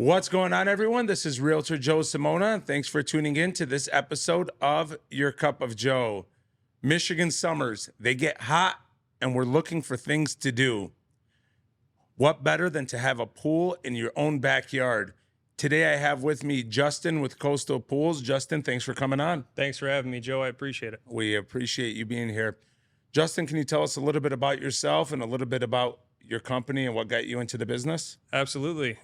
What's going on, everyone? This is Realtor Joe Samona. Thanks for tuning in to this episode of Your Cup of Joe. Michigan summers, they get hot, and we're looking for things to do. What better than to have a pool in your own backyard? Today, I have with me Justin with Coastal Pools. Justin, thanks for coming on. Thanks for having me, Joe. I appreciate it. We appreciate you being here. Justin, can you tell us a little bit about yourself and a little bit about your company and what got you into the business? Absolutely.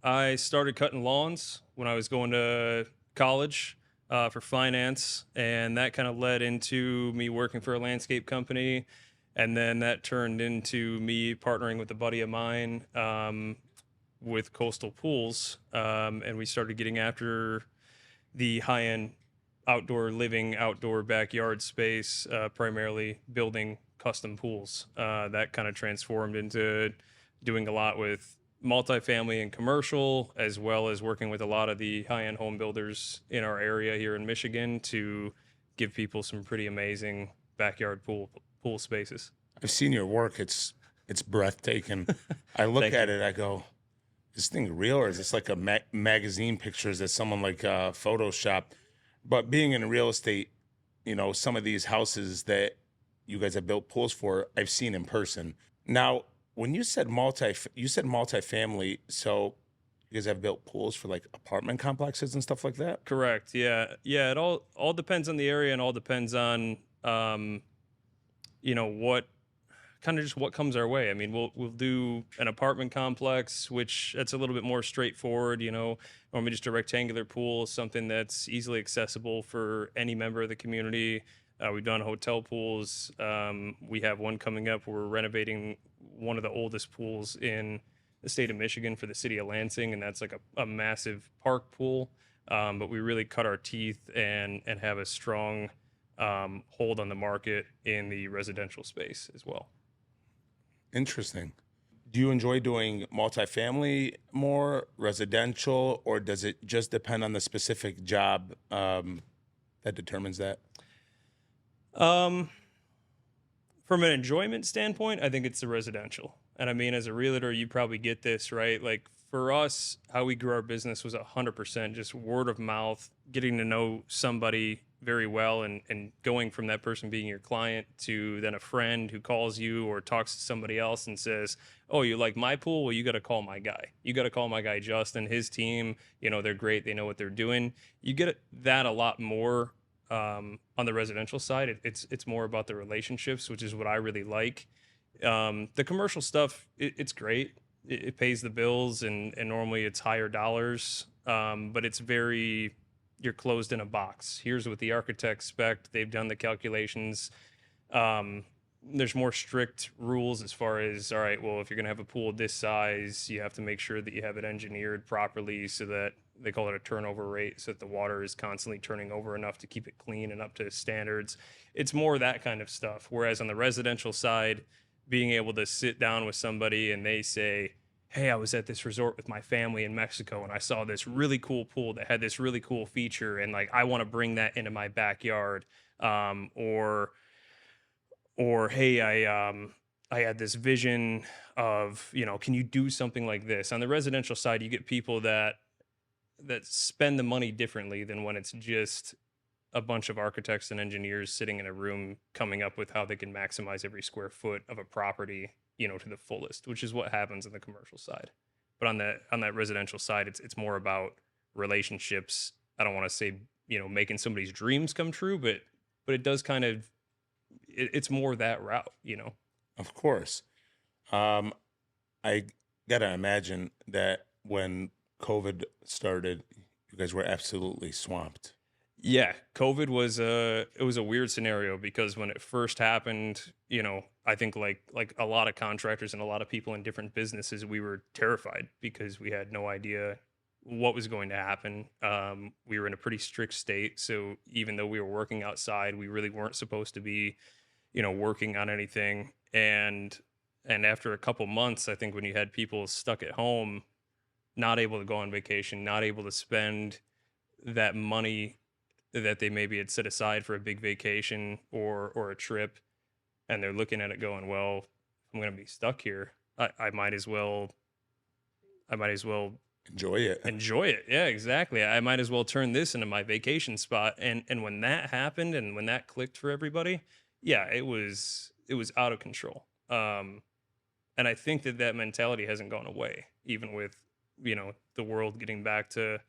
I started cutting lawns when I was going to college for finance, and that kind of led into me working for a landscape company. And then that turned into me partnering with a buddy of mine with Coastal Pools. And we started getting after the high-end outdoor living, outdoor backyard space, primarily building custom pools. That kind of transformed into doing a lot with multifamily and commercial, as well as working with a lot of the high-end home builders in our area here in Michigan to give people some pretty amazing backyard pool spaces. I've seen your work. It's breathtaking. I look Thank at you. it, I go, is this thing real, or is this like a magazine pictures that someone like Photoshop? But being in real estate, some of these houses that you guys have built pools for, I've seen in person. Now, when you said multifamily, so you guys have built pools for like apartment complexes and stuff like that? Correct. Yeah. Yeah. It all depends on the area, and all depends on what kind of just what comes our way. I mean, we'll do an apartment complex, which that's a little bit more straightforward, normally just a rectangular pool, something that's easily accessible for any member of the community. We've done hotel pools. We have one coming up. We're renovating one of the oldest pools in the state of Michigan for the city of Lansing, and that's like a massive park pool. But we really cut our teeth and have a strong hold on the market in the residential space as well. Interesting. Do you enjoy doing multifamily more, residential, or does it just depend on the specific job that determines that? Um, from an enjoyment standpoint, I think it's the residential. And I mean, as a realtor, you probably get this, right? Like for us, how we grew our business was 100% just word of mouth, getting to know somebody very well, and going from that person being your client to then a friend who calls you or talks to somebody else and says, oh, you like my pool? Well, you got to call my guy. You got to call my guy, Justin, his team. They're great. They know what they're doing. You get that a lot more on the residential side. It's more about the relationships, which is what I really like. The commercial stuff, it's great. It pays the bills, and normally it's higher dollars, but it's very, you're closed in a box. Here's what the architects spec. They've done the calculations. There's more strict rules as far as, all right, well, if you're going to have a pool this size, you have to make sure that you have it engineered properly so that they call it a turnover rate, so that the water is constantly turning over enough to keep it clean and up to standards. It's more that kind of stuff. Whereas on the residential side, being able to sit down with somebody and they say, hey, I was at this resort with my family in Mexico and I saw this really cool pool that had this really cool feature, and like I want to bring that into my backyard. Or hey, I had this vision of, can you do something like this? On the residential side, you get people that spend the money differently than when it's just a bunch of architects and engineers sitting in a room coming up with how they can maximize every square foot of a property, to the fullest, which is what happens on the commercial side. But on that residential side, it's more about relationships. I don't want to say, making somebody's dreams come true, but it does kind of, it's more that route. Of course. I gotta imagine that when COVID started, you guys were absolutely swamped. Yeah, COVID was a weird scenario because when it first happened, I think like a lot of contractors and a lot of people in different businesses, we were terrified because we had no idea what was going to happen. We were in a pretty strict state, so even though we were working outside, we really weren't supposed to be, working on anything. And after a couple months, I think when you had people stuck at home, not able to go on vacation, not able to spend that money that they maybe had set aside for a big vacation or a trip, and they're looking at it going, well, I'm going to be stuck here. I might as well Enjoy it. enjoy it. Yeah, exactly. I might as well turn this into my vacation spot. And when that happened and when that clicked for everybody, yeah, it was out of control. And I think that that mentality hasn't gone away, even with the world getting back to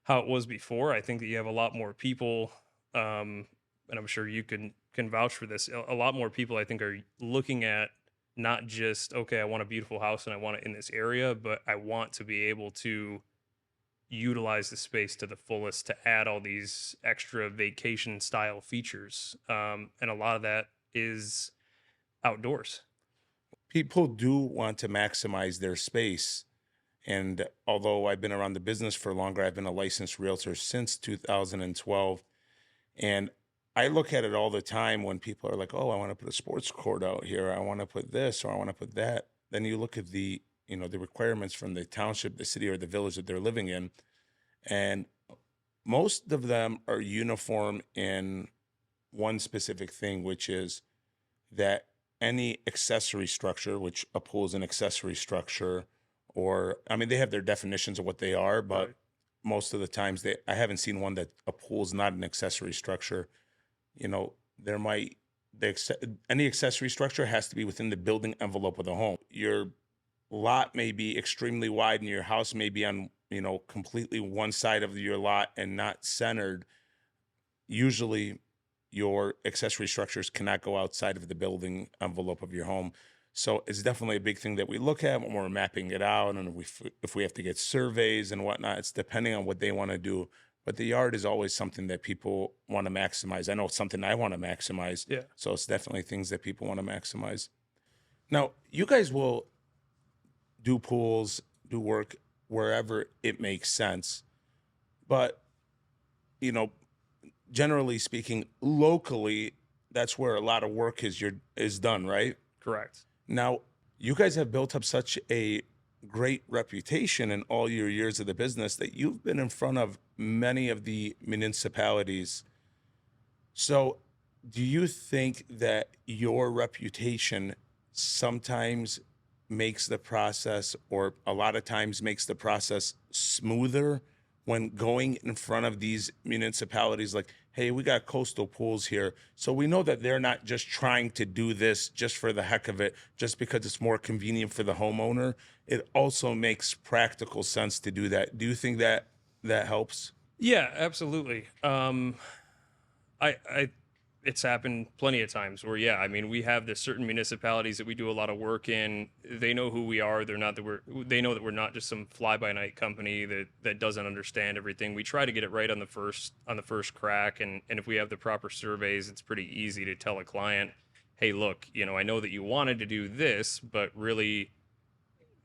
how it was before. I think that you have a lot more people, and I'm sure you can vouch for this. A lot more people, I think, are looking at not just, okay, I want a beautiful house and I want it in this area, but I want to be able to utilize the space to the fullest to add all these extra vacation style features. And a lot of that is outdoors. People do want to maximize their space. And although I've been around the business for longer, I've been a licensed realtor since 2012. And I look at it all the time when people are like, oh, I want to put a sports court out here. I want to put this or I want to put that. Then you look at the requirements from the township, the city, or the village that they're living in. And most of them are uniform in one specific thing, which is that any accessory structure, which a pool is an accessory structure, or I mean, they have their definitions of what they are, but Right. most of the times I haven't seen one that a pool is not an accessory structure. There might any accessory structure has to be within the building envelope of the home. Your lot may be extremely wide and your house may be on, completely one side of your lot and not centered. Usually your accessory structures cannot go outside of the building envelope of your home. So it's definitely a big thing that we look at when we're mapping it out. And if we have to get surveys and whatnot, it's depending on what they want to do. But the yard is always something that people want to maximize. I know it's something I want to maximize. Yeah. So it's definitely things that people want to maximize. Now, you guys will do pools, do work wherever it makes sense. But, you know, generally speaking, locally, that's where a lot of work is done, right? Correct. Now, you guys have built up such a great reputation in all your years of the business that you've been in front of many of the municipalities. So, do you think that your reputation sometimes makes the process, or a lot of times makes the process smoother when going in front of these municipalities? Like, hey, we got coastal pools here. So we know that they're not just trying to do this just for the heck of it, just because it's more convenient for the homeowner. It also makes practical sense to do that. Do you think that that helps? Yeah, absolutely. I it's happened plenty of times where, yeah, I mean, we have the certain municipalities that we do a lot of work in. They know who we are. They're not that they know that we're not just some fly by night company that doesn't understand everything. We try to get it right on the first crack, and if we have the proper surveys, it's pretty easy to tell a client, hey, look, I know that you wanted to do this, but really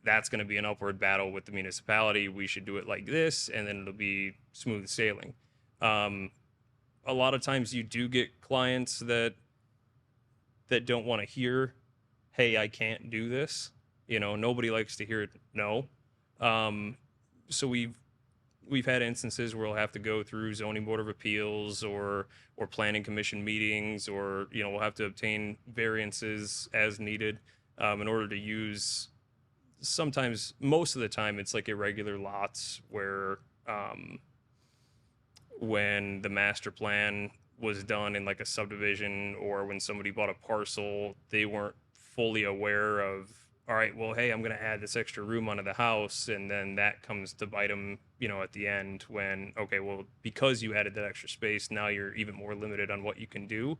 that's going to be an upward battle with the municipality. We should do it like this, and then it'll be smooth sailing. Um, a lot of times you do get clients that don't want to hear, hey, I can't do this. Nobody likes to hear no. um, so we've had instances where we'll have to go through zoning board of appeals or planning commission meetings, or we'll have to obtain variances as needed, in order to use. Sometimes, most of the time, it's like irregular lots where, when the master plan was done in like a subdivision, or when somebody bought a parcel, they weren't fully aware of, all right, well, hey, I'm going to add this extra room onto the house. And then that comes to bite them, at the end, when, okay, well, because you added that extra space, now you're even more limited on what you can do.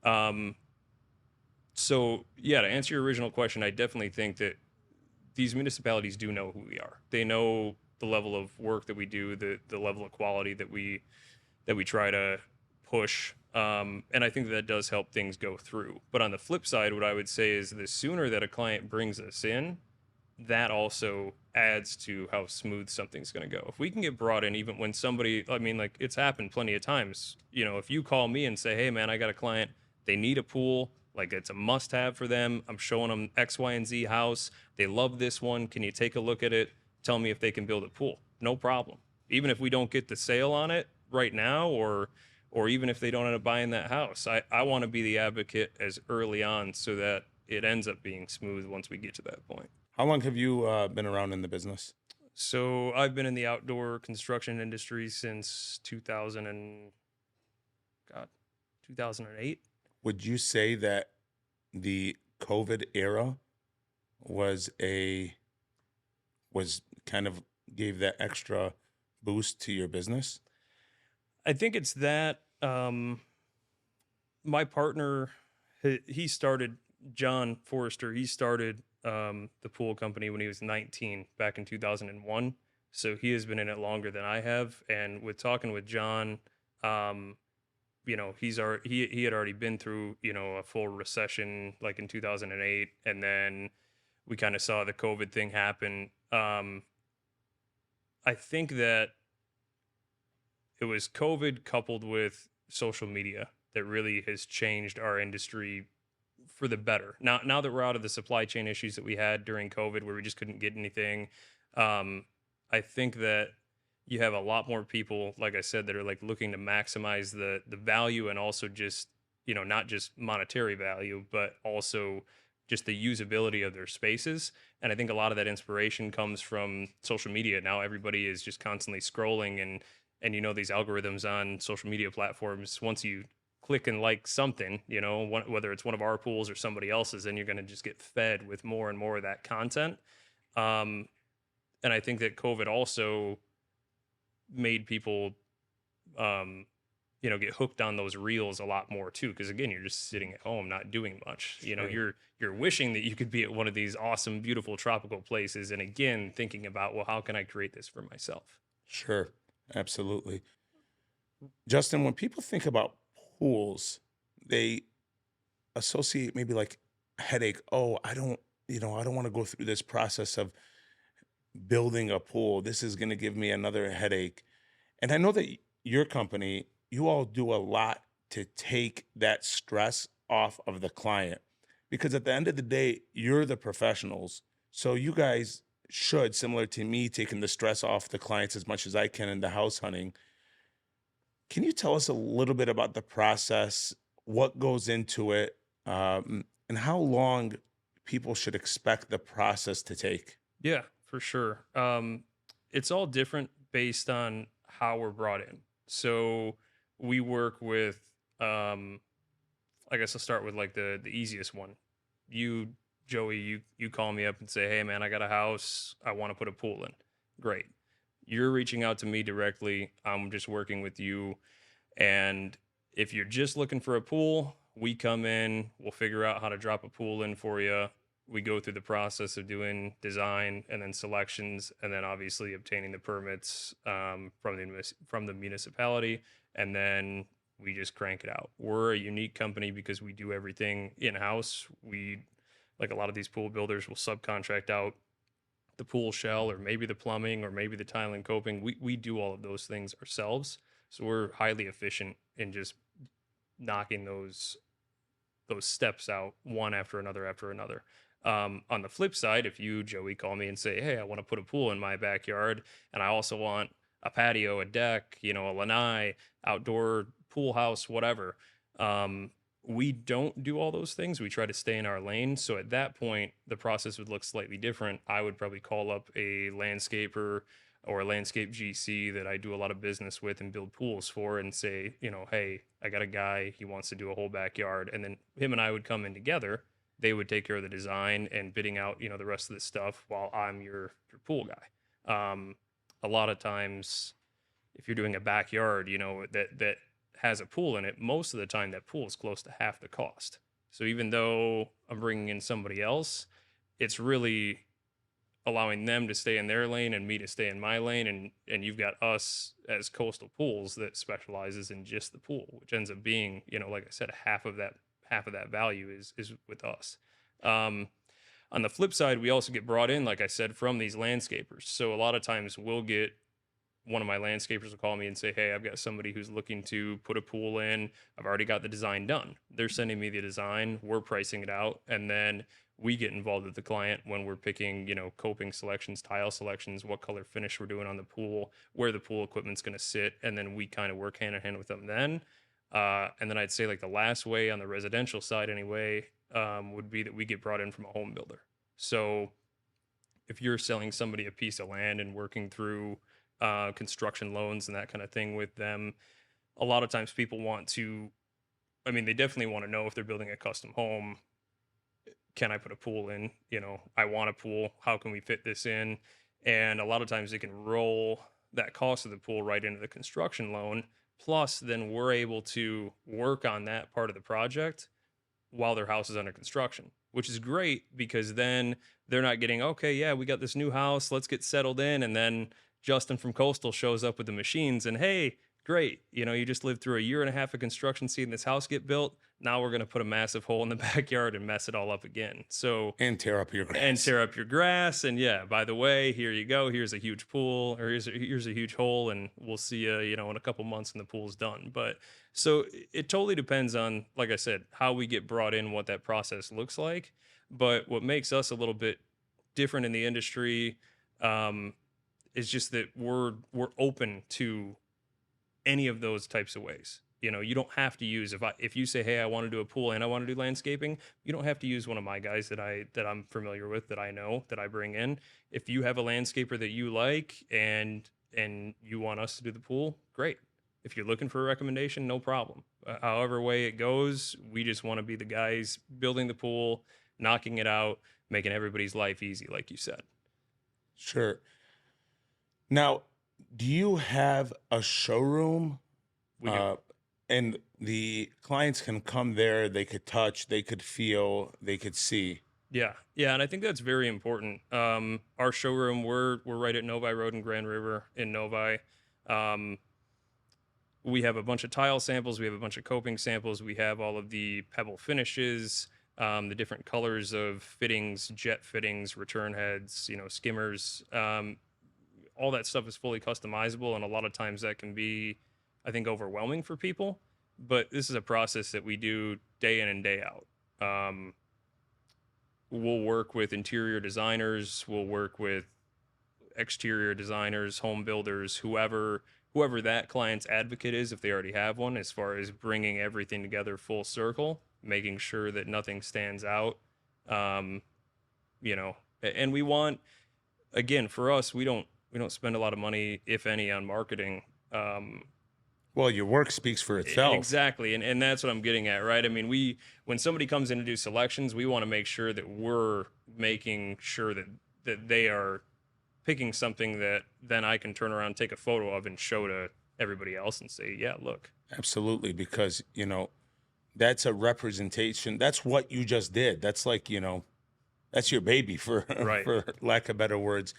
Um, so, yeah, to answer your original question, I definitely think that these municipalities do know who we are. They know the level of work that we do, the level of quality that we try to push. And I think that does help things go through. But on the flip side, what I would say is the sooner that a client brings us in, that also adds to how smooth something's going to go. If we can get brought in, even when somebody, I mean, like, it's happened plenty of times. If you call me and say, hey, man, I got a client, they need a pool, like it's a must have for them. I'm showing them X, Y, and Z house. They love this one. Can you take a look at it? Tell me if they can build a pool. No problem. Even if we don't get the sale on it right now, or even if they don't end up buying that house, I want to be the advocate as early on so that it ends up being smooth once we get to that point. How long have you been around in the business? So I've been in the outdoor construction industry since 2000 and God, 2008. Would you say that the COVID era was a was kind of gave that extra boost to your business? I think it's that my partner, he started John Forrester. He started the pool company when he was 19 back in 2001. So he has been in it longer than I have. And with talking with John, um, he had already been through a full recession like in 2008, and then we kind of saw the COVID thing happen. I think that it was COVID coupled with social media that really has changed our industry for the better. Now that we're out of the supply chain issues that we had during COVID, where we just couldn't get anything, um, I think that you have a lot more people, like I said, that are like looking to maximize the value, and also just not just monetary value, but also just the usability of their spaces. And I think a lot of that inspiration comes from social media. Now everybody is just constantly scrolling, and these algorithms on social media platforms, once you click and like something, whether it's one of our pools or somebody else's, then you're going to just get fed with more and more of that content. Um, and I think that COVID also made people, um, get hooked on those reels a lot more too. Because again, you're just sitting at home, not doing much. Sure. You're wishing that you could be at one of these awesome, beautiful tropical places, and again, thinking about, well, how can I create this for myself? Sure. Absolutely. Justin, when people think about pools, they associate maybe like headache. Oh, I don't want to go through this process of building a pool. This is going to give me another headache. And I know that your company, you all do a lot to take that stress off of the client, because at the end of the day, you're the professionals. So you guys should, similar to me, taking the stress off the clients as much as I can in the house hunting. Can you tell us a little bit about the process, what goes into it, and how long people should expect the process to take? Yeah, for sure. It's all different based on how we're brought in. So we work with, um, I guess I'll start with like the easiest one. You, Joey, you call me up and say, "Hey, man, I got a house. I want to put a pool in." Great. You're reaching out to me directly. I'm just working with you, and if you're just looking for a pool, we come in, we'll figure out how to drop a pool in for you. We go through the process of doing design and then selections, and then obviously obtaining the permits from the municipality, and then we just crank it out. We're a unique company because we do everything in house. We, like a lot of these pool builders, will subcontract out the pool shell, or maybe the plumbing, or maybe the tile and coping. We do all of those things ourselves. So we're highly efficient in just knocking those steps out one after another. On the flip side, if you, Joey, call me and say, "Hey, I want to put a pool in my backyard, and I also want a patio, a deck, a lanai, outdoor pool house, whatever." We don't do all those things. We try to stay in our lane. So at that point, the process would look slightly different. I would probably call up a landscaper or a landscape GC that I do a lot of business with and build pools for, and say, "Hey, I got a guy, he wants to do a whole backyard." And then him and I would come in together. They would take care of the design and bidding out, the rest of the stuff, while I'm your pool guy. A lot of times, if you're doing a backyard, that has a pool in it, most of the time that pool is close to half the cost. So even though I'm bringing in somebody else, it's really allowing them to stay in their lane and me to stay in my lane, and you've got us as Coastal Pools that specializes in just the pool, which ends up being, like I said, half of that value is with us. Um, on the flip side, we also get brought in, like I said, from these landscapers. So a lot of times we'll get one of my landscapers will call me and say, "Hey, I've got somebody who's looking to put a pool in. I've already got the design done." They're sending me the design, we're pricing it out, and then we get involved with the client when we're picking, coping selections, tile selections, what color finish we're doing on the pool, where the pool equipment's going to sit, and then we kind of work hand in hand with them then. And then I'd say like the last way on the residential side anyway, would be that we get brought in from a home builder. So if you're selling somebody a piece of land and working through construction loans and that kind of thing with them, a lot of times people want to, I mean, they definitely want to know if they're building a custom home, can I put a pool in? You know, I want a pool. How can we fit this in? And a lot of times they can roll that cost of the pool right into the construction loan. Plus, then we're able to work on that part of the project while their house is under construction, which is great because then they're not getting, okay, yeah, we got this new house, let's get settled in. And then Justin from Coastal shows up with the machines and, hey, great. You know, you just lived through a year and a half of construction seeing this house get built. Now we're going to put a massive hole in the backyard and mess it all up again. So, And tear up your and grass. tear up your grass. And yeah, by the way, here you go. Here's a huge pool, or here's a huge hole, and we'll see you, you know, in a couple months and the pool's done. But so it totally depends on, like I said, how we get brought in, what that process looks like. But what makes us a little bit different in the industry is just that we're open to any of those types of ways. You know, you don't have to use, if you say, hey, I want to do a pool and I want to do landscaping, you don't have to use one of my guys that I'm familiar with, that I know, that I bring in. If you have a landscaper that you like and you want us to do the pool, great. If you're looking for a recommendation, no problem. However way it goes, we just want to be the guys building the pool, knocking it out, making everybody's life easy, like you said. Sure. Now, do you have a showroom? We do. And the clients can come there, they could touch, they could feel, they could see. Yeah, yeah, and I think that's very important. Our showroom, we're right at Novi Road in Grand River in Novi. Um, we have a bunch of tile samples, we have a bunch of coping samples, we have all of the pebble finishes, the different colors of fittings, jet fittings, return heads, you know, skimmers. All that stuff is fully customizable, and a lot of times that can be, I think, overwhelming for people. But this is a process that we do day in and day out. We'll work with interior designers, we'll work with exterior designers, home builders, whoever that client's advocate is, if they already have one, as far as bringing everything together full circle, making sure that nothing stands out. You know, and we want, again, for us, we don't spend a lot of money, if any, on marketing. Well, your work speaks for itself. Exactly. And that's what I'm getting at, right? I mean, when somebody comes in to do selections, we want to make sure that we're making sure that they are picking something that then I can turn around, take a photo of, and show to everybody else and say, yeah, look. Absolutely, because, you know, that's a representation. That's what you just did. That's like, you know, that's your baby, for Right. for lack of better words.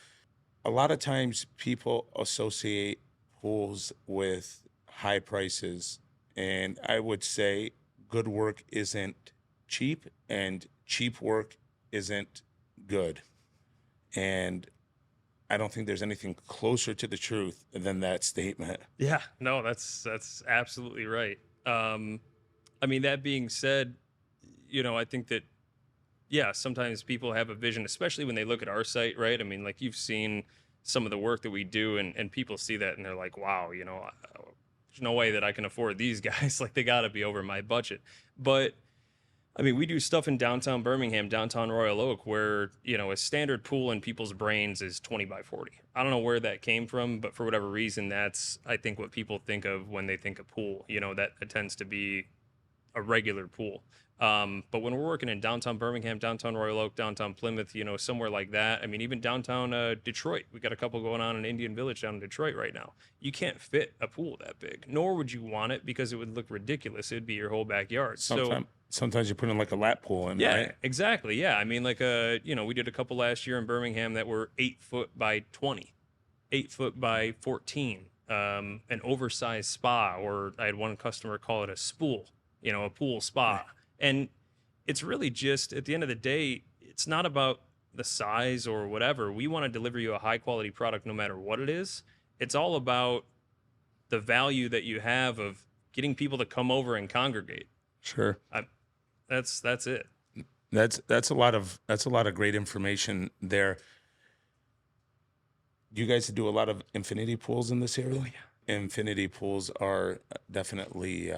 A lot of times people associate pools with high prices, and I would say good work isn't cheap, and cheap work isn't good. And I don't think there's anything closer to the truth than that statement. Yeah, no, that's absolutely right. I mean, that being said, you know, I think that, yeah, sometimes people have a vision, especially when they look at our site, right? I mean, like, you've seen some of the work that we do, and people see that and they're like, wow, you know, there's no way that I can afford these guys. Like, they got to be over my budget. But I mean, we do stuff in downtown Birmingham, downtown Royal Oak, where, you know, a standard pool in people's brains is 20 by 40. I don't know where that came from, but for whatever reason, that's, I think, what people think of when they think of pool. You know, that tends to be a regular pool. But when we're working in downtown Birmingham, downtown Royal Oak, downtown Plymouth, you know, somewhere like that, I mean, even downtown Detroit, we got a couple going on in Indian Village down in Detroit right now. You can't fit a pool that big, nor would you want it, because it would look ridiculous. It'd be your whole backyard. Sometimes you put in like a lap pool in, Yeah, right? exactly. Yeah, I mean, like, you know, we did a couple last year in Birmingham that were 8 foot by 20, 8 foot by 14, an oversized spa, or I had one customer call it a spool, you know, a pool spa. And it's really just, at the end of the day, it's not about the size or whatever. We want to deliver you a high quality product no matter what it is. It's all about the value that you have of getting people to come over and congregate. Sure. That's it. That's a lot of great information there. Do you guys do a lot of infinity pools in this area? Oh, yeah. Infinity pools are definitely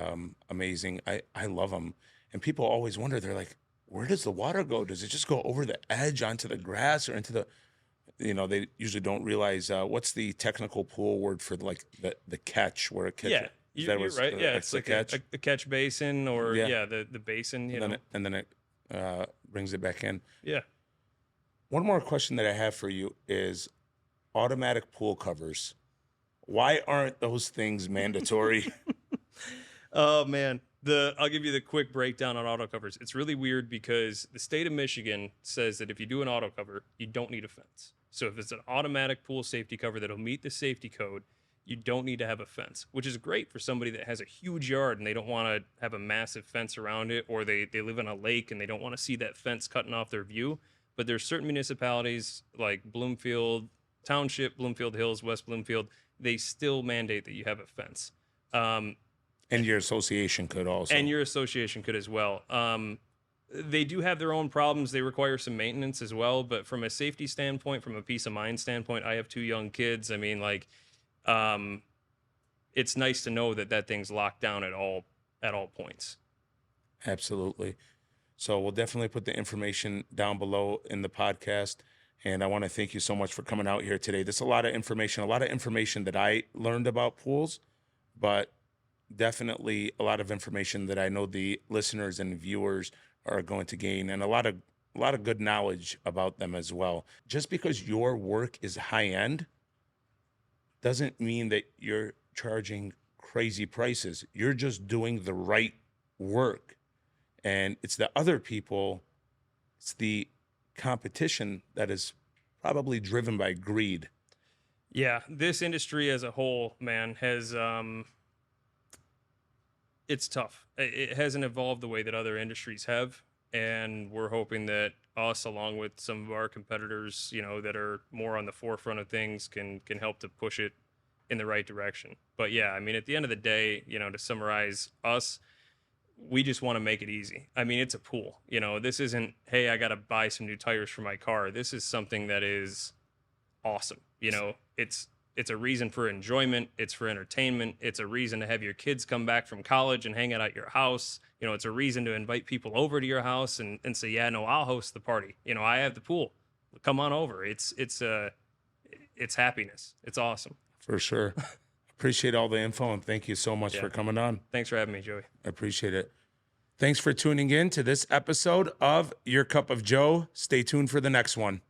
amazing. I love them. And people always wonder, they're like, where does the water go? Does it just go over the edge onto the grass or into the... they usually don't realize what's the technical pool word for like the catch where it catches. Yeah, you're right. Yeah, it's the like a, catch. a catch basin, or Yeah. yeah, the basin. You And then know, it brings it back in. yeah. One more question that I have for you is automatic pool covers. Why aren't those things mandatory? Oh man, the I'll give you the quick breakdown on auto covers. It's really weird because the state of Michigan says that if you do an auto cover, you don't need a fence. So if it's an automatic pool safety cover that'll meet the safety code, you don't need to have a fence, which is great for somebody that has a huge yard and they don't want to have a massive fence around it, or they live on a lake and they don't want to see that fence cutting off their view. But there's certain municipalities like Bloomfield Township, Bloomfield Hills, West Bloomfield, they still mandate that you have a fence. And your association could also. And your association could as well. They do have their own problems. They require some maintenance as well. But from a safety standpoint, from a peace of mind standpoint, I have 2 young kids. I mean, like, it's nice to know that that thing's locked down at all points. Absolutely. So we'll definitely put the information down below in the podcast. And I want to thank you so much for coming out here today. There's a lot of information that I learned about pools, but definitely a lot of information that I know the listeners and viewers are going to gain, and a lot of good knowledge about them as well. Just because your work is high end doesn't mean that you're charging crazy prices. You're just doing the right work. And it's the other people, it's the competition that is probably driven by greed. Yeah, this industry as a whole, man, has it's tough. It hasn't evolved the way that other industries have, and we're hoping that us, along with some of our competitors, that are more on the forefront of things, can help to push it in the right direction. But yeah, I mean, at the end of the day, to summarize us, we just want to make it easy. I mean, it's a pool. This isn't, hey, I got to buy some new tires for my car. This is something that is awesome. It's a reason for enjoyment. It's for entertainment. It's a reason to have your kids come back from college and hang out at your house. It's a reason to invite people over to your house and say, yeah, no, I'll host the party. I have the pool. Come on over. It's happiness. It's awesome. For sure. Appreciate all the info, and thank you so much for coming on. Thanks for having me, Joey. I appreciate it. Thanks for tuning in to this episode of Your Cup of Joe. Stay tuned for the next one.